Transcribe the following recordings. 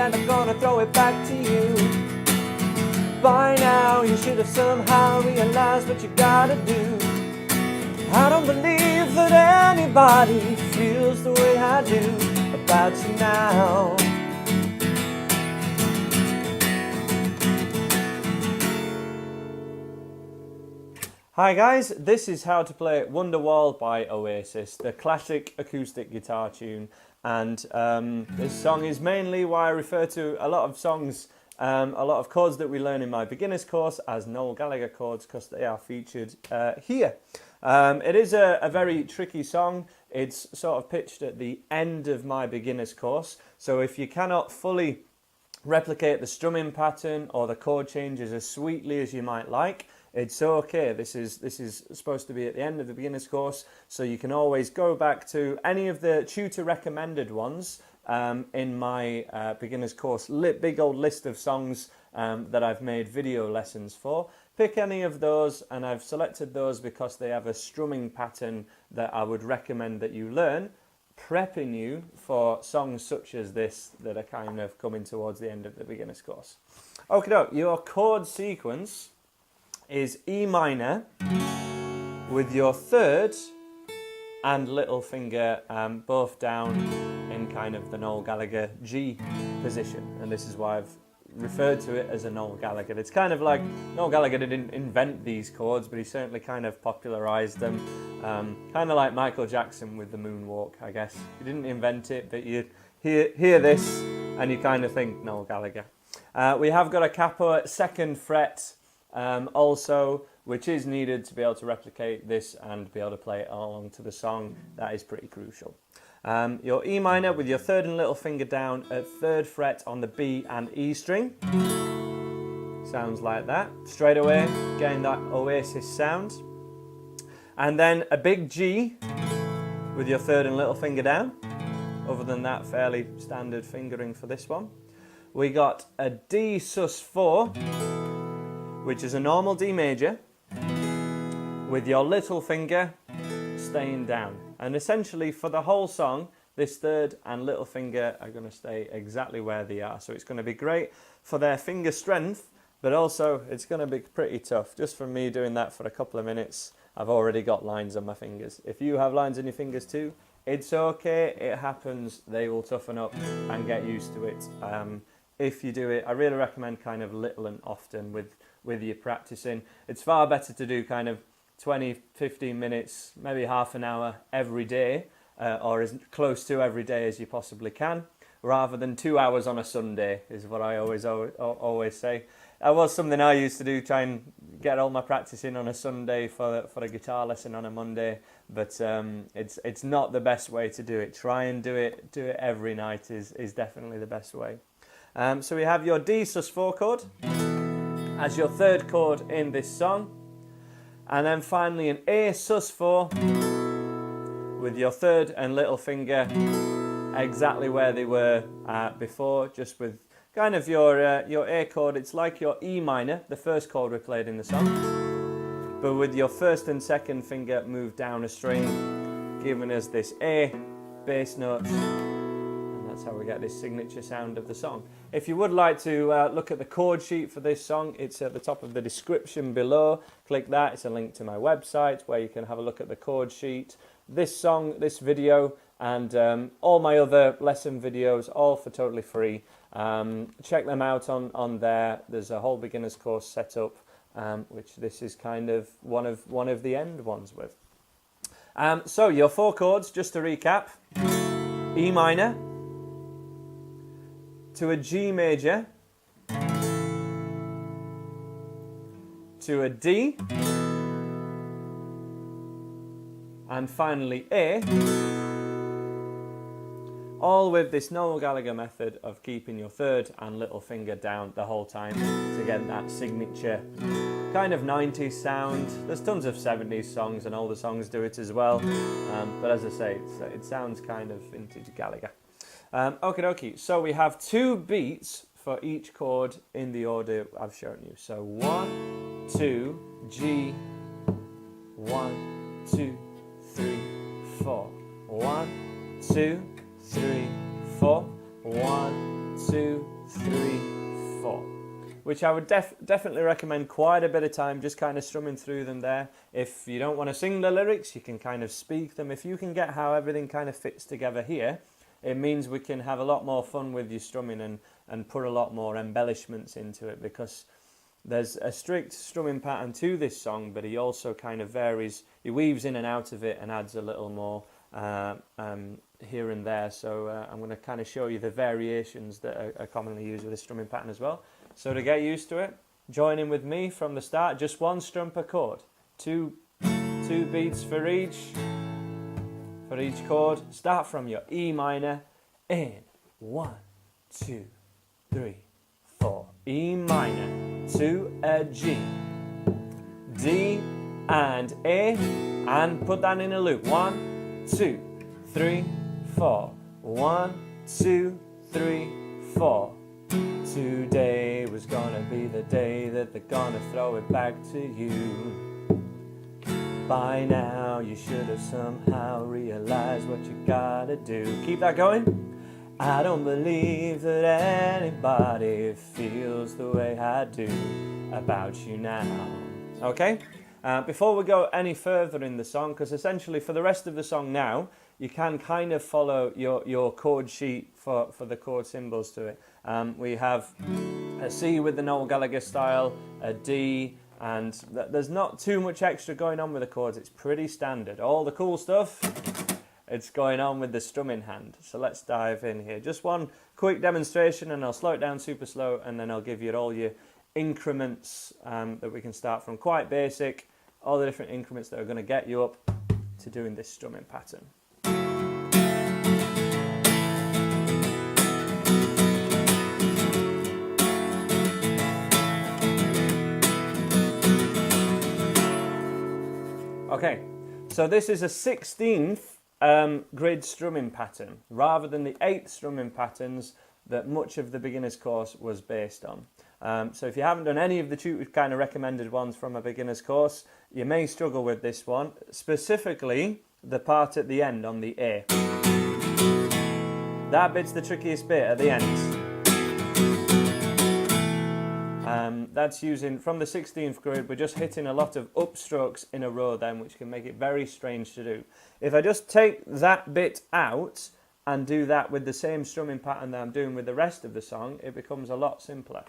and I'm gonna throw it back to you. By now you should have somehow realized what you gotta do. I don't believe that anybody feels the way I do about you now. Hi guys, this is how to play Wonderwall by Oasis, the classic acoustic guitar tune, and this song is mainly why I refer to a lot of songs, a lot of chords that we learn in my beginner's course as Noel Gallagher chords, because they are featured here. It is a very tricky song. It's sort of pitched at the end of my beginner's course, so if you cannot fully replicate the strumming pattern or the chord changes as sweetly as you might like, it's okay. This is supposed to be at the end of the beginner's course, so you can always go back to any of the tutor recommended ones in my beginner's course big old list of songs that I've made video lessons for. Pick any of those, and I've selected those because they have a strumming pattern that I would recommend that you learn, prepping you for songs such as this that are kind of coming towards the end of the beginner's course. Okay, your chord sequence is E minor with your third and little finger both down in kind of the Noel Gallagher G position, and this is why I've referred to it as a Noel Gallagher. It's kind of like Noel Gallagher didn't invent these chords, but he certainly kind of popularized them, kind of like Michael Jackson with the moonwalk, I guess. He didn't invent it, but you hear this and you kind of think Noel Gallagher. We have got a capo at 2nd fret also, which is needed to be able to replicate this and be able to play it along to the song. That is pretty crucial. Your E minor with your third and little finger down at 3rd fret on the B and E string. Sounds like that. Straight away, getting that Oasis sound. And then a big G with your third and little finger down. Other than that, fairly standard fingering for this one. We got a D sus4, which is a normal D major, with your little finger staying down. And essentially for the whole song, this third and little finger are going to stay exactly where they are. So it's going to be great for their finger strength, but also it's going to be pretty tough. Just from me doing that for a couple of minutes, I've already got lines on my fingers. If you have lines on your fingers too, it's okay, it happens. They will toughen up and get used to it. If you do it, I really recommend kind of little and often with your practicing. It's far better to do kind of 20, 15 minutes, maybe half an hour every day, or as close to every day as you possibly can, rather than 2 hours on a Sunday, is what I always say. That was something I used to do, try and get all my practice in on a Sunday for a guitar lesson on a Monday, but it's not the best way to do it. Try and do it every night is definitely the best way. So we have your D sus4 chord as your third chord in this song, and then finally an A sus4 with your third and little finger exactly where they were before, just with kind of your A chord. It's like your E minor, the first chord we played in the song, but with your first and second finger moved down a string, giving us this A bass note. That's how we get this signature sound of the song. If you would like to look at the chord sheet for this song, it's at the top of the description below. Click that, it's a link to my website where you can have a look at the chord sheet. This song, this video, and all my other lesson videos, all for totally free. Check them out on there. There's a whole beginner's course set up, which this is kind of one of the end ones with. So your 4 chords, just to recap: E minor, to a G major, to a D, and finally A, all with this Noel Gallagher method of keeping your third and little finger down the whole time to get that signature kind of 90s sound. There's tons of 70s songs and older songs do it as well, but as I say, it sounds kind of vintage Gallagher. Okie dokie, so we have 2 beats for each chord in the order I've shown you. So 1, 2, G, 1, 2, 3, 4. 1, 2, 3, 4. 1, 2, 3, 4. Which I would definitely recommend quite a bit of time just kind of strumming through them there. If you don't want to sing the lyrics, you can kind of speak them. If you can get how everything kind of fits together here, it means we can have a lot more fun with your strumming and put a lot more embellishments into it, because there's a strict strumming pattern to this song, but he also kind of varies, he weaves in and out of it and adds a little more here and there. So I'm going to kind of show you the variations that are commonly used with this strumming pattern as well. So to get used to it, join in with me from the start, just one strum per chord, two beats for each chord. Start from your E minor, in 1, 2, 3, 4, E minor to a G, D and A, and put that in a loop. 1, 2, 3, 4, 1, 2, 3, 4. Today was gonna be the day that they're gonna throw it back to you. By now you should have somehow realized what you gotta do. Keep that going. I don't believe that anybody feels the way I do about you now. Okay? Before we go any further in the song, because essentially for the rest of the song now, you can kind of follow your chord sheet for the chord symbols to it. We have a C with the Noel Gallagher style, a D, and there's not too much extra going on with the chords. It's pretty standard. All the cool stuff, it's going on with the strumming hand. So let's dive in here. Just one quick demonstration, and I'll slow it down super slow, and then I'll give you all your increments that we can start from. Quite basic, all the different increments that are going to get you up to doing this strumming pattern. Okay, so this is a 16th grid strumming pattern, rather than the 8th strumming patterns that much of the beginner's course was based on. So if you haven't done any of the tutor's kind of recommended ones from a beginner's course, you may struggle with this one, specifically the part at the end on the A. That bit's the trickiest bit at the end. That's using, from the 16th grid, we're just hitting a lot of upstrokes in a row then, which can make it very strange to do. If I just take that bit out and do that with the same strumming pattern that I'm doing with the rest of the song, it becomes a lot simpler.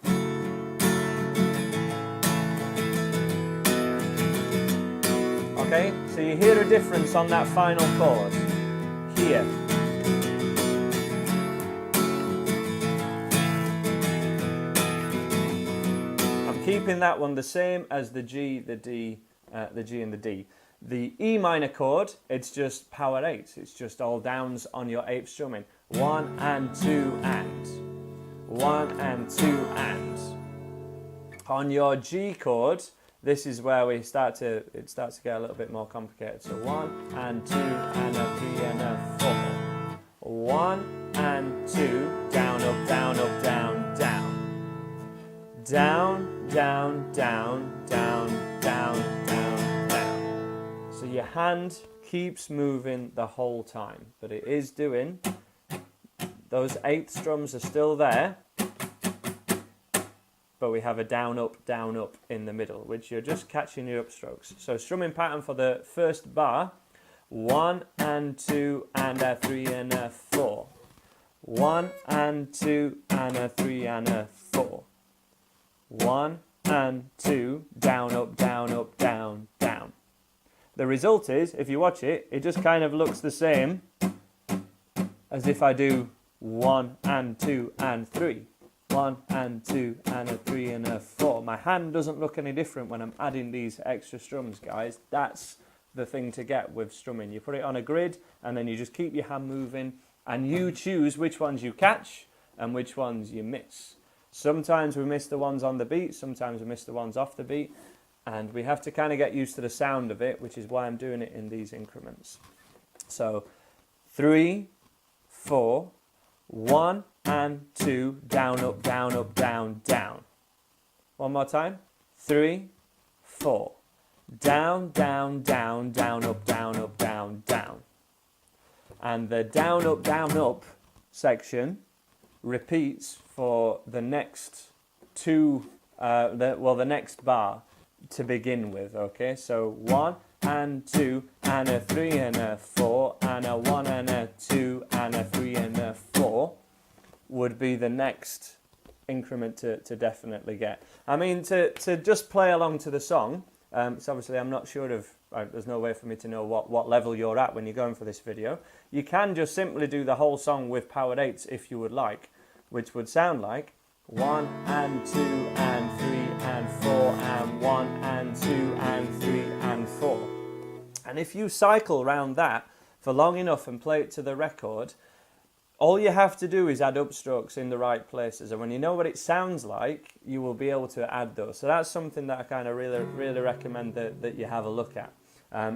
Okay, so you hear a difference on that final chord here. Keeping that one the same as the G, the D, the G and the D. The E minor chord, it's just power 8. It's just all downs on your 8th strumming. 1 and 2 and. 1 and 2 and. On your G chord, this is where it starts to get a little bit more complicated. So 1 and 2 and a 3 and a 4. 1 and 2, down, up, down, up, down, down. Down, down, down, down, down, down, down. So your hand keeps moving the whole time, but it is doing, those 8th strums are still there, but we have a down, up in the middle, which you're just catching your upstrokes. So strumming pattern for the first bar, 1 and 2 and a 3 and a 4. 1 and 2 and a 3 and a 4. 1 and 2, down, up, down, up, down, down. The result is, if you watch it, it just kind of looks the same as if I do 1 and 2 and 3. 1 and 2 and a 3 and a 4. My hand doesn't look any different when I'm adding these extra strums, guys. That's the thing to get with strumming. You put it on a grid and then you just keep your hand moving and you choose which ones you catch and which ones you miss. Sometimes we miss the ones on the beat, sometimes we miss the ones off the beat, and we have to kind of get used to the sound of it, which is why I'm doing it in these increments. So 3, 4, 1 and 2, down, up, down, up, down, down. One more time. 3, 4, down, down, down, down, up, down, up, down, down. And the down, up section repeats for the next two, the next bar to begin with, okay? So 1 and 2 and a 3 and a 4 and a 1 and a 2 and a 3 and a 4 would be the next increment to definitely get. I mean, to just play along to the song, so obviously I'm not sure of, there's no way for me to know what level you're at when you're going for this video. You can just simply do the whole song with powered 8s if you would like, which would sound like 1 and 2 and 3 and 4 and 1 and 2 and 3 and 4. And if you cycle round that for long enough and play it to the record, all you have to do is add upstrokes in the right places. And when you know what it sounds like, you will be able to add those. So that's something that I kind of really recommend that you have a look at.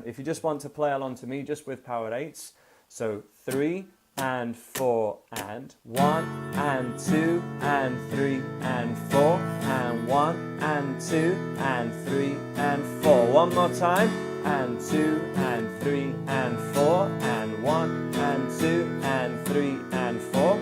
If you just want to play along to me just with powered 8s, so 3 and 4 and 1 and 2 and 3 and 4 and 1 and 2 and 3 and 4. One more time. And 2 and 3 and 4 and 1 and 2 and 3 and 4.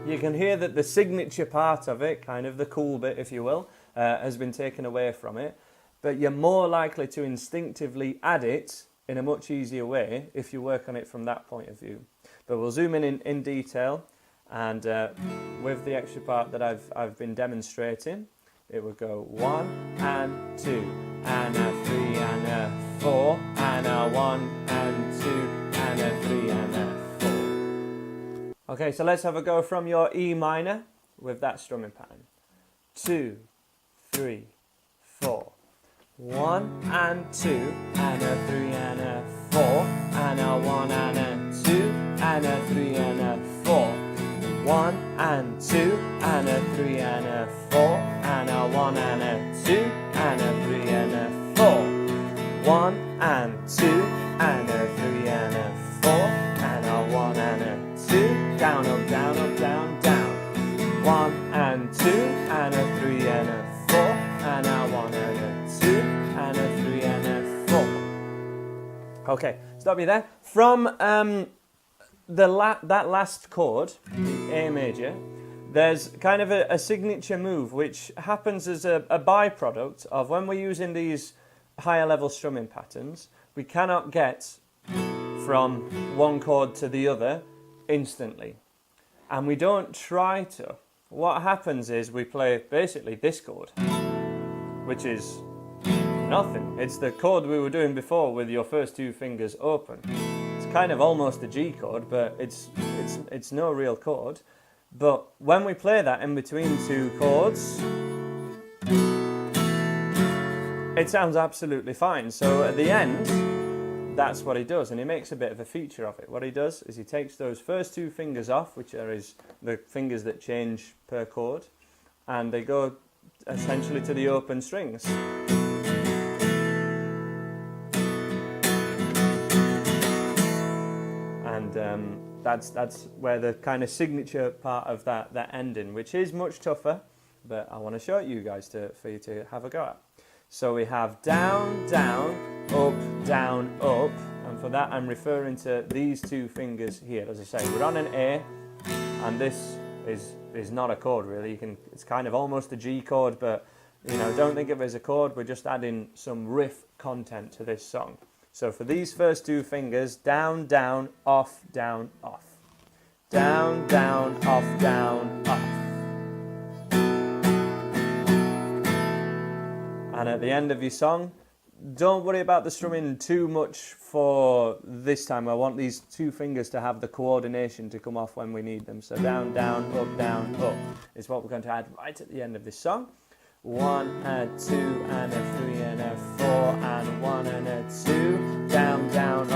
You can hear that the signature part of it, kind of the cool bit if you will, has been taken away from it, but you're more likely to instinctively add it in a much easier way if you work on it from that point of view. But we'll zoom in detail, and with the extra part that I've been demonstrating, it would go 1 and 2 and a 3 and a 4 and a 1 and 2 and a 3 and a 4. Okay, so let's have a go from your E minor with that strumming pattern. 2, 3, 4. 1 and 2 and a 3 and a 4 and a 1 and a 2 and a 3 and a 4. 1 and 2 and a 3 and a 4 and a 1 and a 2 and a 3 and a 4. 1 and 2 and a 3 and a 4 and a 1 and a 2. Down, up, down, up, down, down. 1 and 2 and a 3 and a 4 and a 1 and a 2 and a 3 and a 4. Okay, stop me there. From that last chord, the A major, there's kind of a signature move which happens as a byproduct of when we're using these higher level strumming patterns. We cannot get from one chord to the other instantly, and we don't try to. What happens is we play basically this chord, which is nothing. It's the chord we were doing before with your first two fingers open. It's kind of almost a G chord, but it's no real chord. But when we play that in between two chords, it sounds absolutely fine. So at the end, that's what he does, and he makes a bit of a feature of it. What he does is he takes those first two fingers off, which are the fingers that change per chord, and they go essentially to the open strings. And that's where the kind of signature part of that ending, which is much tougher, but I want to show it you guys for you to have a go at. So we have down, down, up, and for that I'm referring to these two fingers here. As I say, we're on an A, and this is not a chord really. It's kind of almost a G chord, but you know, don't think of it as a chord. We're just adding some riff content to this song. So for these first two fingers, down, down, off, down, off. Down, down, off, down, off. And at the end of your song, don't worry about the strumming too much for this time. I want these two fingers to have the coordination to come off when we need them. So down, down, up is what we're going to add right at the end of this song. 1 and 2 and a 3 and a 4 and 1 and a 2. Down, down,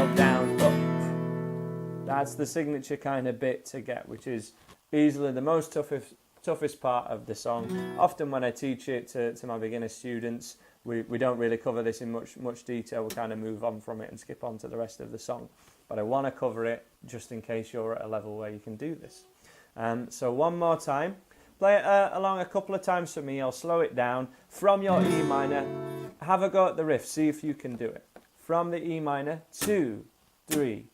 up. That's the signature kind of bit to get, which is easily the most toughest part of the song. Often when I teach it to my beginner students, we don't really cover this in much detail. We kind of move on from it and skip on to the rest of the song. But I want to cover it just in case you're at a level where you can do this. So one more time. Play it along a couple of times for me. I'll slow it down. From your E minor, have a go at the riff. See if you can do it. From the E minor, 2, 3,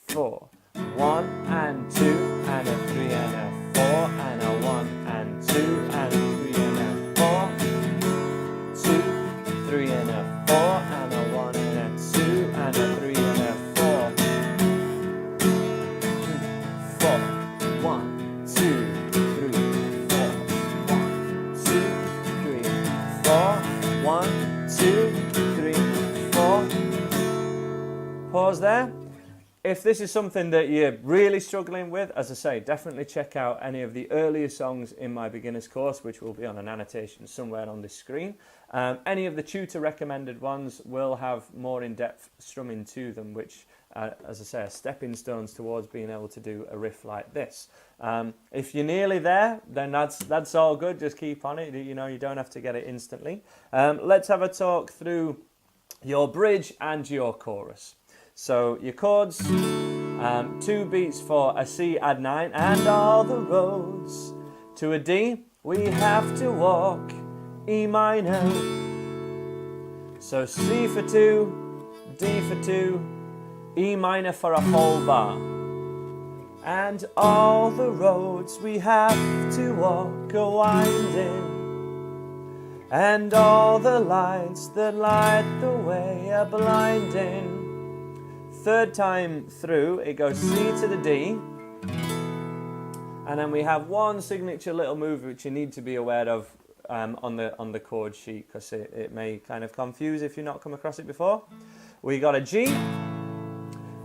4. 1 and 2 and a 3 and a 4 and a 1 and 2 and a 3 and a 4, 2, 3 and a 4 and a 1 and a 2 and a 3 and a 4, 4, 1, 2, 3, 4, 1, 2, 3, 4, 1, 2, 3, 4. Pause there. If this is something that you're really struggling with, as I say, definitely check out any of the earlier songs in my beginner's course, which will be on an annotation somewhere on this screen. Any of the tutor recommended ones will have more in-depth strumming to them, which, as I say, are stepping stones towards being able to do a riff like this. If you're nearly there, then that's all good. Just keep on it. You know, you don't have to get it instantly. Let's have a talk through your bridge and your chorus. So your chords, 2 beats for a C add 9, and all the roads to a D we have to walk, E minor. So C for 2, D for 2, E minor for a whole bar. And all the roads we have to walk are winding, and all the lights that light the way are blinding. Third time through, it goes C to the D, and then we have one signature little move which you need to be aware of on the chord sheet, because it may kind of confuse if you've not come across it before. We got a G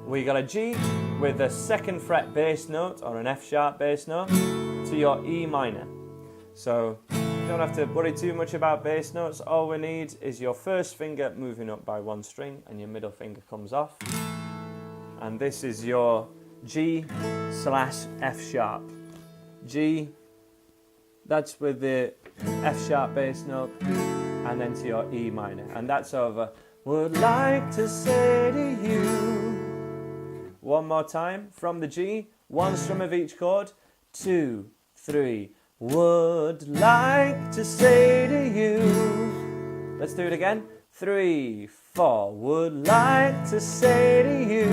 with a 2nd fret bass note, or an F sharp bass note, to your E minor. So you don't have to worry too much about bass notes. All we need is your first finger moving up by 1 string and your middle finger comes off. And this is your G/F sharp. G, that's with the F sharp bass note, and then to your E minor. And that's over. Would like to say to you. One more time from the G, 1 strum of each chord, 2, 3. Would like to say to you. Let's do it again. 3, 4. Would like to say to you,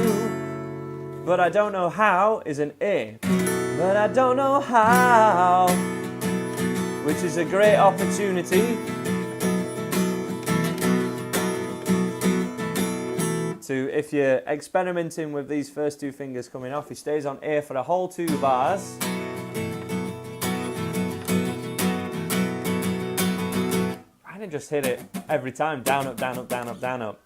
but I don't know how is an A. But I don't know how, which is a great opportunity to, if you're experimenting with these first 2 fingers coming off, he stays on A for a whole 2 bars. And just hit it every time, down, up, down, up, down, up, down, up.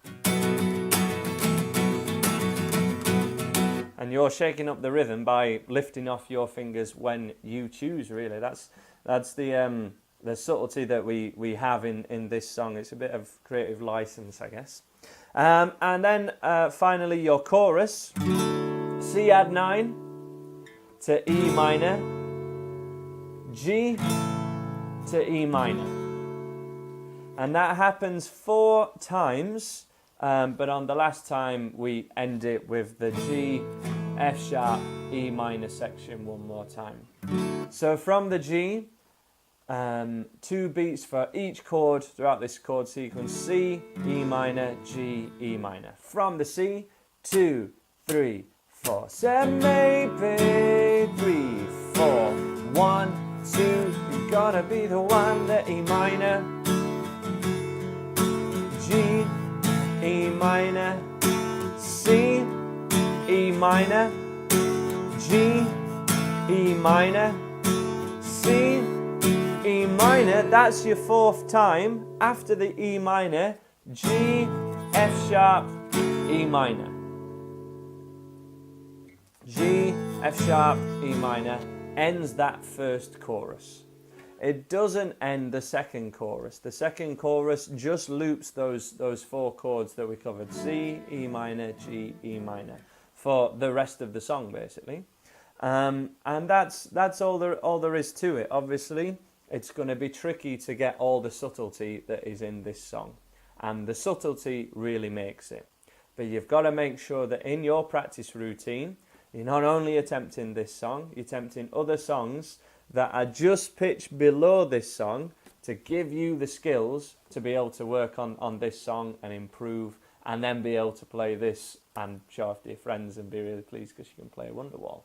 And you're shaking up the rhythm by lifting off your fingers when you choose, really. That's the subtlety that we have in this song. It's a bit of creative license, I guess. And then finally your chorus, C add 9 to E minor, G to E minor. And that happens 4 times, but on the last time we end it with the G, F sharp, E minor section one more time. So from the G, 2 beats for each chord throughout this chord sequence, C, E minor, G, E minor. From the C, 2, 3, 4. Say maybe 3, 4, 1, 2, you're gonna be the one, the E minor, G, E minor, C, E minor, G, E minor, C, E minor. That's your 4th time. After the E minor, G, F sharp, E minor. G, F sharp, E minor ends that first chorus. It doesn't end the second chorus. The second chorus just loops those 4 chords that we covered, C, E minor, G, E minor, for the rest of the song, basically. And that's all there is to it. Obviously, it's going to be tricky to get all the subtlety that is in this song, and the subtlety really makes it. But you've got to make sure that in your practice routine, you're not only attempting this song, you're attempting other songs that are just pitched below this song to give you the skills to be able to work on this song and improve and then be able to play this and show off to your friends and be really pleased because you can play Wonderwall.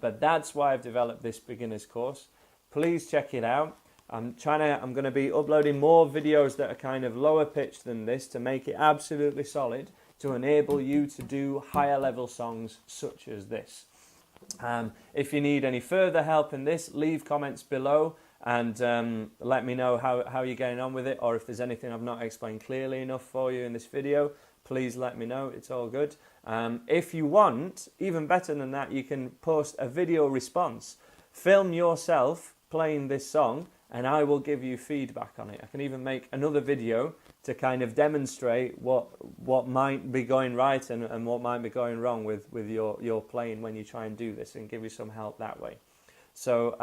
But that's why I've developed this beginner's course. Please check it out. I'm going to be uploading more videos that are kind of lower pitched than this to make it absolutely solid, to enable you to do higher level songs such as this. If you need any further help in this, leave comments below and let me know how you're getting on with it, or if there's anything I've not explained clearly enough for you in this video, please let me know. It's all good. If you want, even better than that, you can post a video response. Film yourself playing this song and I will give you feedback on it. I can even make another video to kind of demonstrate what might be going right and what might be going wrong with your playing when you try and do this, and give you some help that way. So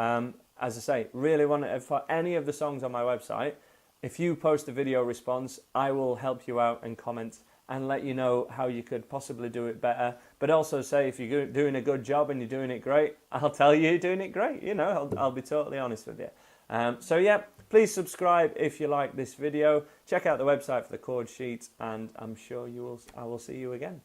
as I say, really want to, for any of the songs on my website, if you post a video response, I will help you out and comment and let you know how you could possibly do it better. But also say if you're doing a good job and you're doing it great, I'll tell you you're doing it great. You know, I'll be totally honest with you. So yeah, please subscribe if you like this video. Check out the website for the chord sheet, and I'm sure I will see you again.